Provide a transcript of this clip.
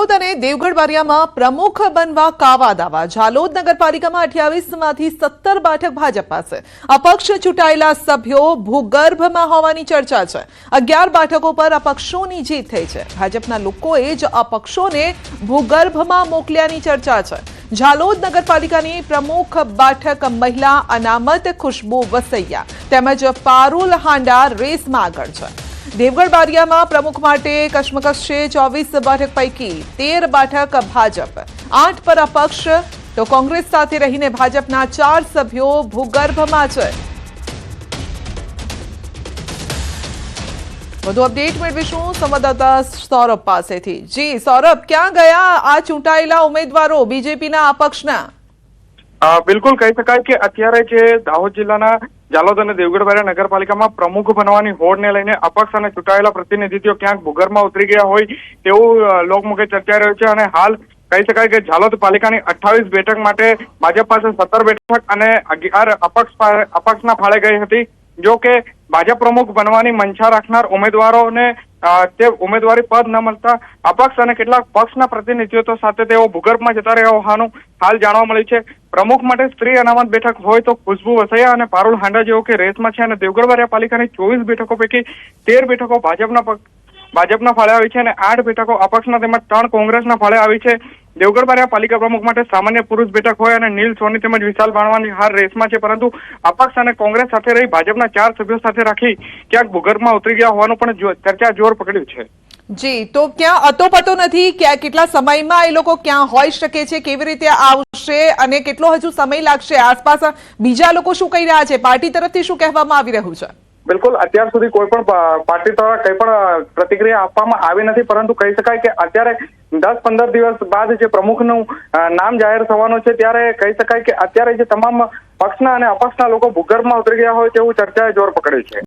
ઝાલોદ અને દેવગઢ બારિયામાં પ્રમુખ બનવા કાવા દાવા। ઝાલોદ નગરપાલિકામાં 28માંથી 17 બેઠક ભાજપ પાસે। અપક્ષ ચૂંટાયેલા સભ્યો ભૂગર્ભમાં હોવાની ચર્ચા છે। 11 બેઠકો પર અપક્ષોની જીત થઈ છે। ભાજપના લોકોએ જ અપક્ષોને ભૂગર્ભમાં મોકલ્યાની ચર્ચા છે। ઝાલોદ નગરપાલિકાની પ્રમુખ બેઠક મહિલા અનામત ખુશ્બુ વસૈયા તેમજ પારુલ હાંડા રેસમાં આગળ છે। દેવગઢ બારિયામાં પ્રમુખ માટે કશમકશ છે। 24 બેઠક પૈકી 13 બેઠક ભાજપ, 8 પર અપક્ષ, તો કોંગ્રેસ સાથે રહીને ભાજપના 4 સભ્યો ભૂગર્ભમાં છે। વધુ અપડેટ મેળવીશું સંવાદદાતા સૌરભ પાસેથી। જી સૌરભ, ક્યાં ગયા આ ચૂંટાયેલા ઉમેદવારો બીજેપીના અપક્ષના? બિલકુલ કહી શકાય કે અત્યારે જે દાહોદ જિલ્લાના ઝાલોદ અને દેવગઢ બારિયા નગરપાલિકામાં પ્રમુખ બનવાની હોડને લઈને અપક્ષ અને ચૂંટાયેલા પ્રતિનિધિઓ ક્યાંક ભૂગર્ભમાં ઉતરી ગયા હોય તેવું લોકમુખે ચર્ચાઈ રહ્યું છે। અને હાલ કહી શકાય કે ઝાલોદ પાલિકાની 28 બેઠક માટે ભાજપ પાસે 17 બેઠક અને 11 અપક્ષના ફાળે ગઈ હતી। જો કે ભાજપ પ્રમુખ બનવાની મંશા રાખનાર ઉમેદવારોને તે ઉમેદવારી પદ ન મળતા અપક્ષ અને કેટલાક પક્ષના પ્રતિનિધિઓ સાથે તેઓ ભૂગર્ભમાં જતા રહ્યા હોવાનું હાલ જાણવા મળ્યું છે। પ્રમુખ માટે સ્ત્રી અનામત બેઠક હોય તો ખુશ્બુ વસૈયા અને પારુલ હાંડા જેઓ કે રેસમાં છે, અને દેવગઢ બારિયા પાલિકાની 24 બેઠકો પૈકી 13 બેઠકો ભાજપના ફાળે આવી છે અને 8 બેઠકો અપક્ષના તેમજ 3 કોંગ્રેસના ફાળે આવી છે। દેવગઢ બારિયા પાલિકા પ્રમુખ માટે સામાન્ય પુરુષ બેઠક હોય અને નીલ સોની તેમજ વિશાલ બાણવાની હાર રેસમાં છે, પરંતુ અપક્ષ અને કોંગ્રેસ સાથે રહી ભાજપના 4 સભ્યો સાથે રાખી ક્યાંક ભૂગર્ભમાં ઉતરી ગયા હોવાનું પણ ચર્ચા જોર પકડ્યું છે। જી, તો ક્યાં અતોપતો નથી કેટલા સમયમાં એ લોકો ક્યાં હોઈ શકે છે, કેવી રીતે આવશે અને કેટલો હજુ સમય લાગશે? આસપાસ બીજા લોકો શું કહી રહ્યા છે? પાર્ટી તરફથી શું કહેવામાં આવી રહ્યું છે? બિલકુલ અત્યાર સુધી કોઈ પણ પાર્ટી દ્વારા કંઈ પણ પ્રતિક્રિયા આપવામાં આવી નથી, પરંતુ કહી શકાય કે અત્યારે 10-15 દિવસ બાદ જે પ્રમુખનું નામ જાહેર થવાનું છે ત્યારે કહી શકાય કે અત્યારે જે તમામ પક્ષના અને અપક્ષના લોકો ભૂગર્ભમાં ઉતરી ગયા હોય તેવું ચર્ચાએ જોર પકડ્યું છે।